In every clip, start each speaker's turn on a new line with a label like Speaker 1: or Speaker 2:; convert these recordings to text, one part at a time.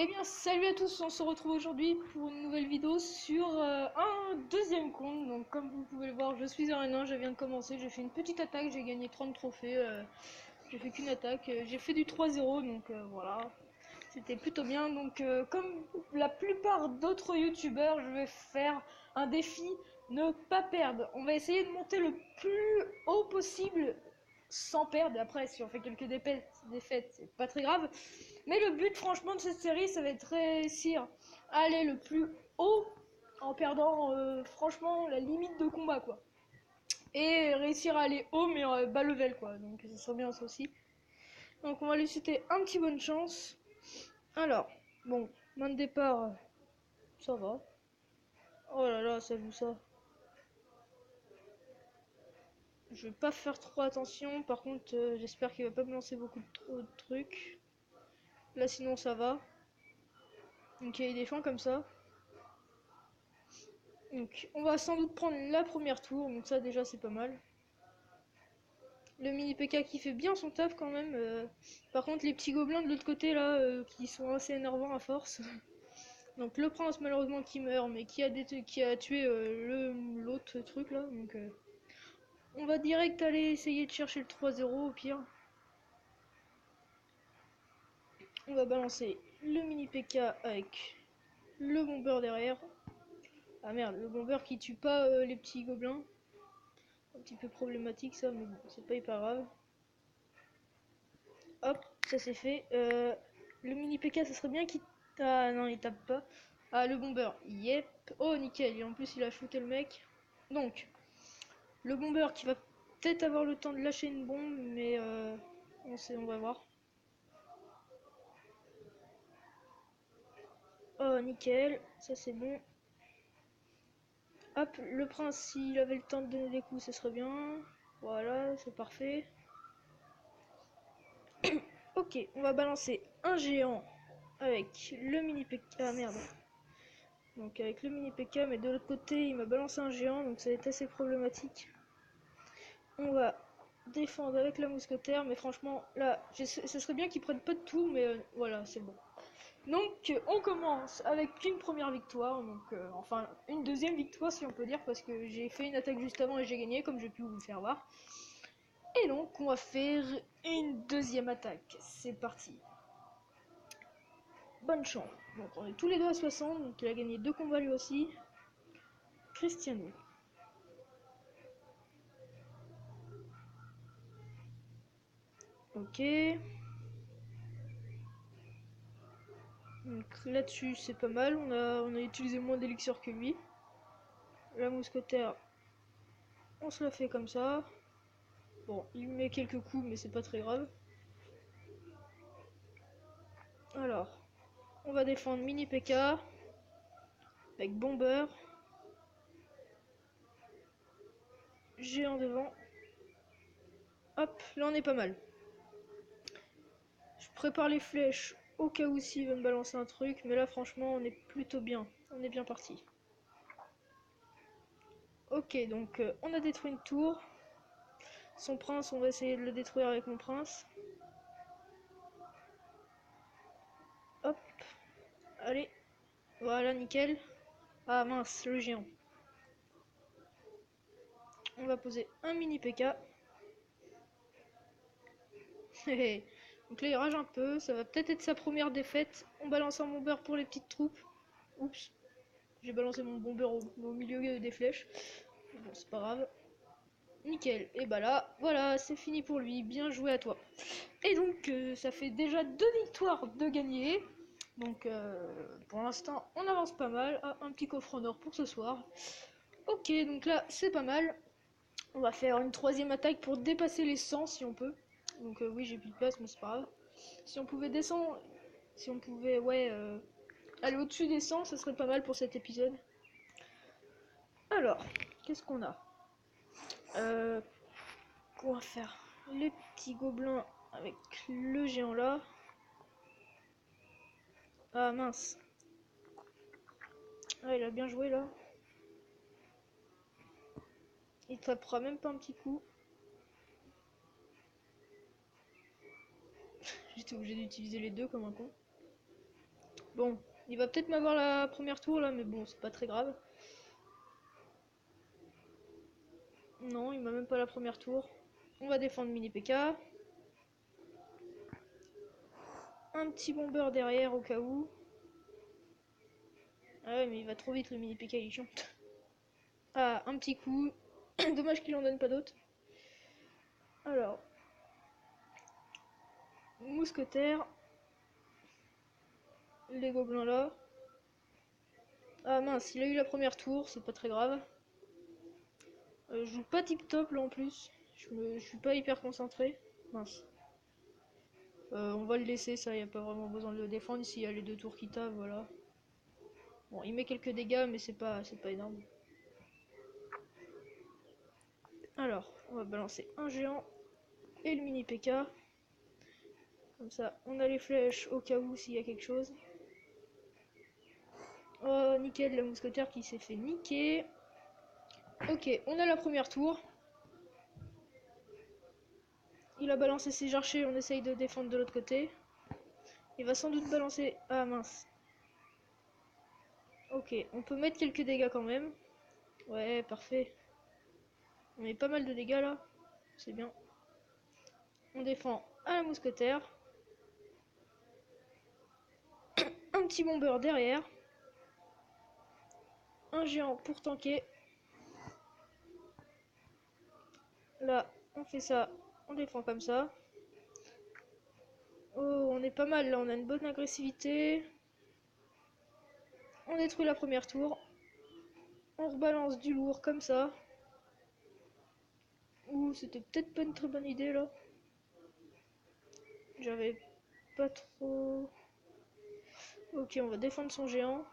Speaker 1: Eh bien, salut à tous, on se retrouve aujourd'hui pour une nouvelle vidéo sur un deuxième compte. Donc, comme vous pouvez le voir, je suis un nain, je viens de commencer, j'ai fait une petite attaque, j'ai gagné 30 trophées, j'ai fait qu'une attaque, j'ai fait du 3-0, donc voilà, c'était plutôt bien. Donc, comme la plupart d'autres youtubeurs, je vais faire un défi, ne pas perdre. On va essayer de monter le plus haut possible sans perdre. Après, si on fait quelques défaites, c'est pas très grave. Mais le but, franchement, de cette série, ça va être réussir à aller le plus haut en perdant, franchement, la limite de combat, quoi. Et réussir à aller haut, mais bas level, quoi. Donc, ça serait bien, ça aussi. Donc, on va lui souhaiter un petit bonne chance. Alors, bon, main de départ, ça va. Oh là là, ça joue ça. Je vais pas faire trop attention. Par contre, j'espère qu'il va pas me lancer beaucoup de trucs. Là, sinon, ça va. Donc, il défend comme ça. Donc, on va sans doute prendre la première tour. Donc, ça, déjà, c'est pas mal. Le mini PK qui fait bien son taf quand même. Par contre, les petits gobelins de l'autre côté, là, qui sont assez énervants à force. Donc, le prince, malheureusement, qui meurt, mais qui a tué l'autre truc, là. Donc, on va direct aller essayer de chercher le 3-0 au pire. On va balancer le mini PK avec le bomber derrière. Ah merde, le bomber qui tue pas les petits gobelins. Un petit peu problématique ça, mais bon, c'est pas hyper grave. Hop, ça c'est fait. Le mini PK, ça serait bien qu'il... Ah non, il tape pas. Ah, le bomber, yep. Oh, nickel, et en plus il a shooté le mec. Donc, le bomber qui va peut-être avoir le temps de lâcher une bombe, mais on va voir. Oh, nickel, ça c'est bon. Hop, le prince, s'il avait le temps de donner des coups, ce serait bien. Voilà, c'est parfait. Ok, on va balancer un géant avec le mini PK. Ah merde. Donc avec le mini PK, mais de l'autre côté, il m'a balancé un géant, donc ça va être assez problématique. On va défendre avec la mousquetaire, mais franchement, là, ce serait bien qu'il prenne pas de tout, mais voilà, c'est bon. Donc on commence avec une première victoire, donc enfin une deuxième victoire si on peut dire, parce que j'ai fait une attaque juste avant et j'ai gagné, comme j'ai pu vous le faire voir. Et donc on va faire une deuxième attaque, c'est parti. Bonne chance. Donc on est tous les deux à 60, donc il a gagné 2 combats lui aussi. Cristiano. Ok. Donc là-dessus c'est pas mal, on a utilisé moins d'élixir que lui. La mousquetaire, on se la fait comme ça. Bon, il met quelques coups mais c'est pas très grave. Alors, on va défendre mini PK avec bomber. Géant devant. Hop, là on est pas mal. Je prépare les flèches au cas où s'il va me balancer un truc, mais là franchement on est plutôt bien. On est bien parti. Ok, donc on a détruit une tour. Son prince, on va essayer de le détruire avec mon prince. Hop, allez, voilà, nickel. Ah mince, le géant. On va poser un mini PK. Donc là il rage un peu, ça va peut-être être sa première défaite. On balance un bomber pour les petites troupes. Oups, j'ai balancé mon bomber au milieu des flèches. Bon, c'est pas grave. Nickel, et bah là, voilà, c'est fini pour lui, bien joué à toi. Et donc, ça fait déjà 2 victoires de gagner. Donc, pour l'instant, on avance pas mal. Ah, un petit coffre en or pour ce soir. Ok, donc là, c'est pas mal. On va faire une troisième attaque pour dépasser les 100 si on peut. Donc, oui, j'ai plus de place, mais c'est pas grave. Si on pouvait descendre, si on pouvait, ouais, aller au-dessus des 100, ça serait pas mal pour cet épisode. Alors, qu'est-ce qu'on a on va faire les petits gobelins avec le géant là. Ah mince. Ah, il a bien joué là. Il tapera même pas un petit coup. J'étais obligé d'utiliser les deux comme un con. Bon, il va peut-être m'avoir la première tour là, mais bon, c'est pas très grave. Non, il m'a même pas la première tour. On va défendre mini PK. Un petit bomber derrière au cas où. Ah ouais, mais il va trop vite le mini PK, il est chiant. Ah, un petit coup. Dommage qu'il en donne pas d'autres. Alors. Mousquetaire. Les gobelins là. Ah mince, il a eu la première tour, c'est pas très grave. Je joue pas tip top là en plus. Je suis pas hyper concentré. Mince. On va le laisser, ça, y a pas vraiment besoin de le défendre. Ici, il y a les 2 tours qui tapent, voilà. Bon, il met quelques dégâts, mais c'est pas énorme. Alors, on va balancer un géant et le mini PK. Comme ça, on a les flèches au cas où s'il y a quelque chose. Oh, nickel, le mousquetaire qui s'est fait niquer. Ok, on a la première tour. Il a balancé ses archers, on essaye de défendre de l'autre côté. Il va sans doute balancer... Ah mince. Ok, on peut mettre quelques dégâts quand même. Ouais, parfait. On met pas mal de dégâts là. C'est bien. On défend à la mousquetaire. Un petit bomber derrière. Un géant pour tanker. Là, on fait ça. On défend comme ça. Oh, on est pas mal là. On a une bonne agressivité. On détruit la première tour. On rebalance du lourd comme ça. Ouh, c'était peut-être pas une très bonne idée là. J'avais pas trop... Ok, on va défendre son géant.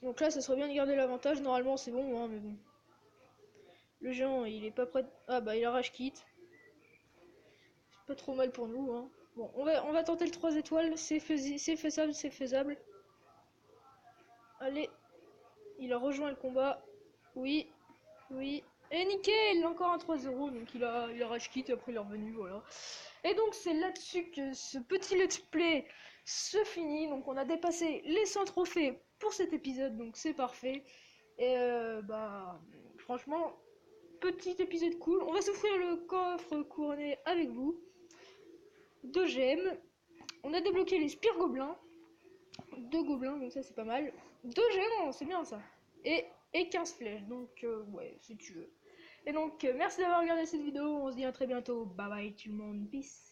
Speaker 1: Donc là, ça serait bien de garder l'avantage. Normalement, c'est bon, hein, mais bon. Le géant, il est pas prêt... Ah bah, il a rage quitte. C'est pas trop mal pour nous, hein. Bon, on va tenter le 3 étoiles. C'est faisable, c'est faisable. Allez. Il a rejoint le combat. Oui. Oui. Et nickel, encore un 3-0. Donc il a rage quitte et après il est revenu, voilà. Et donc c'est là-dessus que ce petit let's play se finit. Donc on a dépassé les 100 trophées pour cet épisode, donc c'est parfait. Et bah franchement, petit épisode cool. On va s'offrir le coffre couronné avec vous. 2 gemmes. On a débloqué les spires gobelins. 2 gobelins, donc ça c'est pas mal. 2 gemmes, c'est bien ça. Et 15 flèches, donc ouais, si tu veux. Et donc merci d'avoir regardé cette vidéo. On se dit à très bientôt. Bye bye tout le monde. Peace.